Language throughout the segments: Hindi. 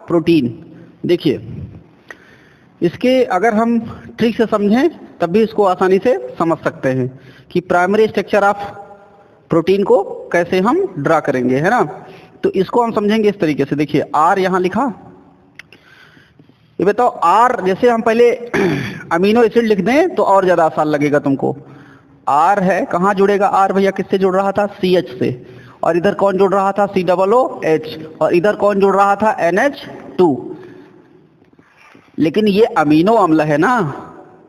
प्रोटीन। देखिए इसके अगर हम ट्रिक से समझें तब भी इसको आसानी से समझ सकते हैं कि प्राइमरी स्ट्रक्चर ऑफ प्रोटीन को कैसे हम ड्रा करेंगे, है ना। तो इसको हम समझेंगे इस तरीके से। देखिए आर यहां लिखा, ये बताओ आर, जैसे हम पहले अमीनो एसिड लिख दें तो और ज्यादा आसान लगेगा तुमको। आर है, कहाँ जुड़ेगा आर भैया, किससे जुड़ रहा था, CH से, और इधर कौन जुड़ रहा था, COOH, और इधर कौन जुड़ रहा था, NH2। लेकिन ये अमीनो अम्ल है ना,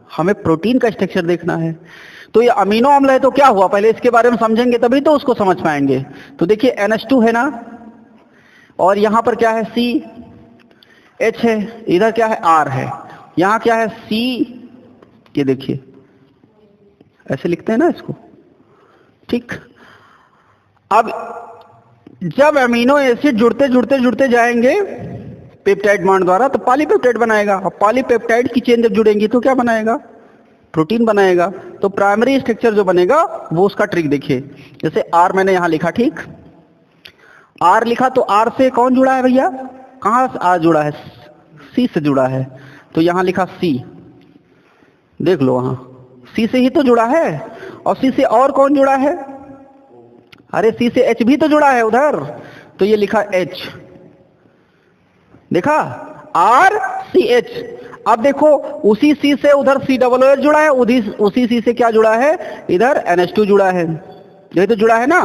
हमें प्रोटीन का स्ट्रक्चर देखना है। तो ये अमीनो अम्ल है तो क्या हुआ, पहले इसके बारे में समझेंगे तभी तो उसको समझ पाएंगे। तो देखिए NH2 है ना, और यहां पर क्या है, CH है, इधर क्या है, R है, यहां क्या है, C, ये देखिए ऐसे लिखते हैं ना इसको, ठीक। अब जब अमीनो एसिड जुड़ते जुड़ते जुड़ते जाएंगे पेप्टाइड बॉन्ड द्वारा तो पॉलीपेप्टाइड बनाएगा, और पॉलीपेप्टाइड की चेन जब जुड़ेंगी तो क्या बनाएगा, प्रोटीन बनाएगा। तो प्राइमरी स्ट्रक्चर जो बनेगा वो उसका ट्रिक देखिए। जैसे आर मैंने यहां लिखा, ठीक, आर लिखा तो आर से कौन जुड़ा है भैया, कहां से आर जुड़ा है, सी से जुड़ा है। तो यहां लिखा सी, देख लो वहां सी से ही तो जुड़ा है, और सी से और कौन जुड़ा है, अरे सी से एच भी तो जुड़ा है उधर, तो ये लिखा एच, देखा, आर सी एच। अब देखो उसी सी से उधर COOH जुड़ा है, उसी सी से क्या जुड़ा है, इधर NH2 जुड़ा है, यही तो जुड़ा है ना।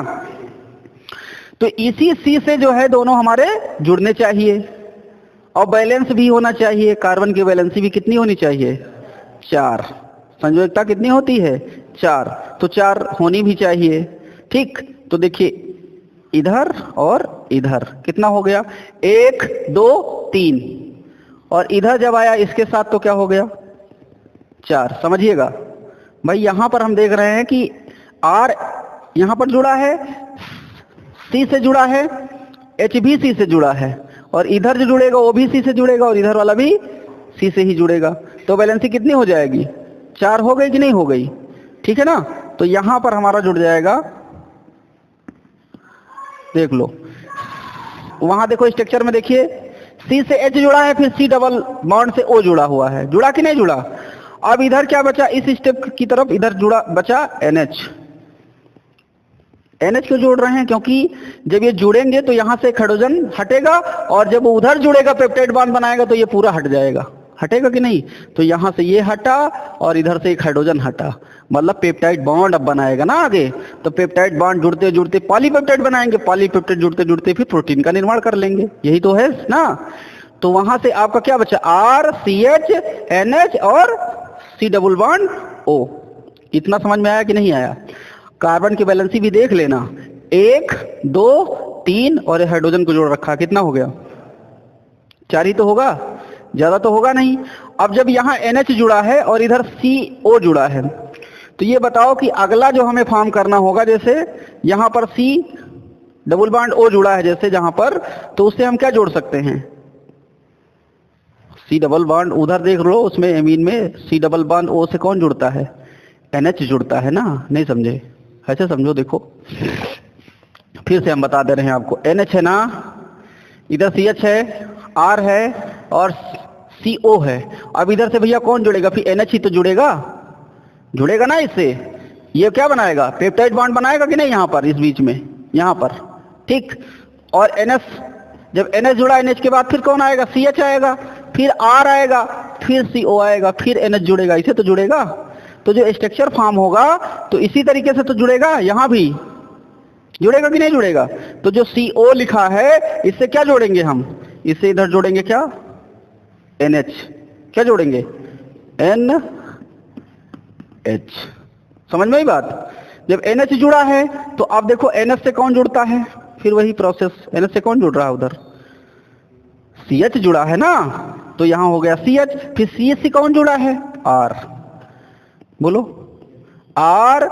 तो इसी सी से जो है दोनों हमारे जुड़ने चाहिए, और बैलेंस भी होना चाहिए। कार्बन की वैलेंसी भी कितनी होनी चाहिए, 4। संयोजकता कितनी होती है, 4, तो 4 होनी भी चाहिए, ठीक। तो देखिए इधर और इधर कितना हो गया, 1 2 3, और इधर जब आया इसके साथ तो क्या हो गया, 4। समझिएगा भाई, यहां पर हम देख रहे हैं कि R यहां पर जुड़ा है, C से जुड़ा है, H भी C से जुड़ा है, और इधर जो जुड़ेगा वो भी C से जुड़ेगा, और इधर वाला भी C से ही जुड़ेगा। तो वैलेंसी कितनी हो जाएगी, 4 हो गई कि नहीं हो गई, ठीक है ना। तो यहां पर हमारा जुड़ जाएगा, देख लो वहां देखो स्ट्रक्चर में, देखिए C से H जुड़ा है, फिर C डबल बॉन्ड से O जुड़ा हुआ है, जुड़ा कि नहीं जुड़ा। अब इधर क्या बचा, इस स्टेप की तरफ इधर जुड़ा बचा NH। NH क्यों जोड़ रहे हैं, क्योंकि जब ये जुड़ेंगे तो यहां से हाइड्रोजन हटेगा, और जब वो उधर जुड़ेगा पेप्टाइड बॉन्ड बनाएगा तो ये पूरा हट जाएगा, हटेगा कि नहीं। तो यहां से ये हटा और इधर से एक हाइड्रोजन हटा, मतलब पेप्टाइड बॉन्ड अब बनाएगा ना आगे। तो पेप्टाइड बॉन्ड जुड़ते जुड़ते पॉलीपेप्टाइड बनाएंगे, पॉलीपेप्टाइड जुड़ते जुड़ते फिर प्रोटीन का निर्माण कर लेंगे, यही तो है ना। तो वहां से आपका क्या बचा, R CH NH और C डबल बॉन्ड O। इतना समझ में आया कि नहीं आया। कार्बन की वैलेंसी भी देख लेना, 1 2 3, और हाइड्रोजन को जोड़ रखा, कितना हो गया, 4 ही तो होगा, ज्यादा तो होगा नहीं। अब जब यहाँ NH जुड़ा है और इधर CO जुड़ा है, तो ये बताओ कि अगला जो हमें फॉर्म करना होगा, जैसे यहाँ पर C डबल बॉन्ड O जुड़ा है जैसे जहां पर, तो उससे हम क्या जोड़ सकते हैं, C डबल बॉन्ड, उधर देख लो उसमें एमीन में C डबल बॉन्ड O से कौन जुड़ता है, NH जुड़ता है ना। नहीं समझे, ऐसे समझो, देखो फिर से हम बता दे रहे हैं आपको। NH है ना, इधर CH है, R है और CO है। अब इधर से भैया कौन जुड़ेगा, फिर NH ही तो जुड़ेगा, जुड़ेगा ना इससे। ये क्या बनाएगा, पेप्टाइड बॉन्ड बनाएगा कि नहीं, यहाँ पर इस बीच में, यहाँ पर, ठीक। और NH, जब NH जुड़ा NH के बाद फिर कौन आएगा, CH आएगा, फिर R आएगा, फिर CO आएगा, फिर NH जुड़ेगा, इसे तो जुड़ेगा। तो जो स्ट्रक्चर फॉर्म होगा तो इसी तरीके से तो जुड़ेगा, यहां भी जुड़ेगा कि नहीं जुड़ेगा। तो जो CO लिखा है इससे क्या जोड़ेंगे हम, इससे इधर जोड़ेंगे क्या, NH, क्या जोड़ेंगे, NH। समझ में आई बात। जब NH जुड़ा है तो अब देखो NH से कौन जुड़ता है, फिर वही प्रोसेस, NH से कौन जुड़ रहा है उधर, CH जुड़ा है ना, तो यहां हो गया CH। फिर CH से कौन जुड़ा है, R, बोलो R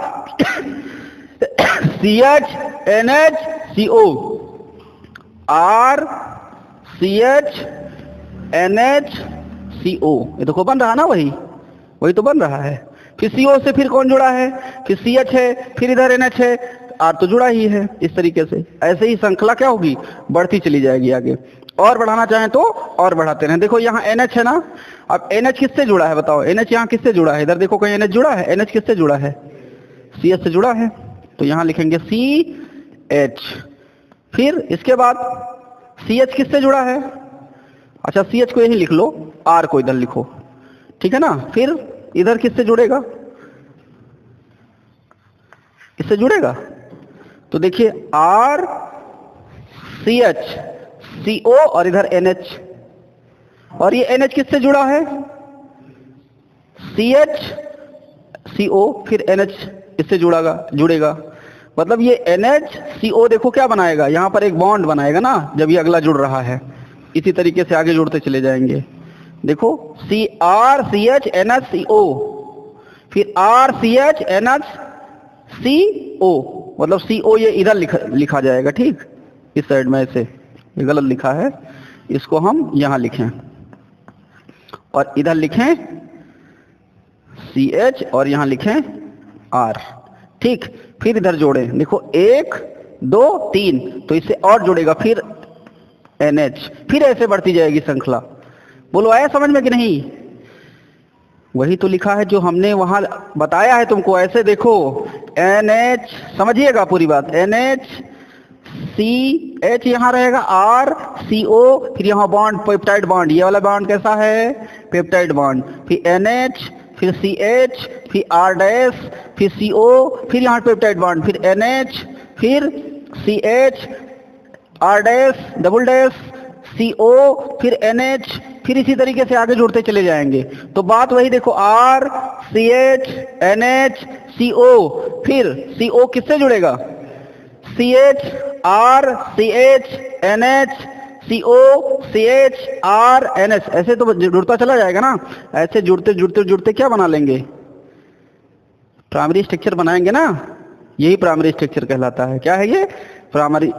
CH NH CO, R CH NH CO, ये तो बन रहा ना, वही तो बन रहा है। फिर CO से फिर कौन जुड़ा है, फिर CH है, फिर इधर NH है, R तो जुड़ा ही है। इस तरीके से ऐसे ही श्रृंखला क्या होगी, बढ़ती चली जाएगी आगे। और बढ़ाना चाहें तो और बढ़ाते रहें। देखो यहाँ NH है ना, अब NH किससे जुड़ा है बताओ, NH यहाँ किससे जुड़ा है, इधर देखो कहीं NH जुड़ा है, NH किससे जुड़ा है, CH से जुड़ा है, तो यहाँ लिखेंगे CH। फिर इसके बाद CH किससे जुड़ा है, अच्छा CH को यही लिख लो, R को इधर लिखो, ठीक है ना। फिर इधर किससे जुड़ेगा, इससे जुड़ेगा, तो देखिए R CH CO और इधर NH, और ये NH किससे जुड़ा है, CH CO फिर NH इससे जुड़ेगा, मतलब ये NH CO देखो क्या बनाएगा, यहां पर एक बॉन्ड बनाएगा ना जब ये अगला जुड़ रहा है। इसी तरीके से आगे जुड़ते चले जाएंगे। देखो CR CH NH CO, फिर R CH NH CO, मतलब CO ये इधर लिखा जाएगा, ठीक, इस साइड में ऐसे, ये गलत लिखा है, इसको हम यहां लिखें और इधर लिखें CH और यहां लिखें R, ठीक। फिर इधर जोड़ें, देखो 1 2 3, तो इससे और जुड़ेगा, फिर NH, फिर ऐसे बढ़ती जाएगी श्रृंखला। बोलो आया समझ में कि नहीं, वही तो लिखा है जो हमने वहां बताया है तुमको। ऐसे देखो NH, समझिएगा पूरी बात, NH CH यहाँ रहेगा, R CO, फिर यहाँ बॉन्ड पेप्टाइड बॉन्ड, ये वाला बॉन्ड कैसा है, पेप्टाइड बॉन्ड, फिर NH, फिर CH, फिर R डैश, फिर CO, फिर यहाँ पेप्टाइड बॉन्ड, फिर NH, फिर CH, R dash double dash, CO, फिर NH, फिर इसी तरीके से आगे जुड़ते चले जाएंगे। तो बात वही देखो, R CH NH CO, फिर CO किससे जुड़ेगा, CH R CH NH CO CH R NH, ऐसे तो जुड़ता चला जाएगा ना। ऐसे जुड़ते जुड़ते जुड़ते क्या बना लेंगे, प्राइमरी स्ट्रक्चर बनाएंगे ना, यही प्राइमरी स्ट्रक्चर कहलाता है। क्या है ये, प्राइमरी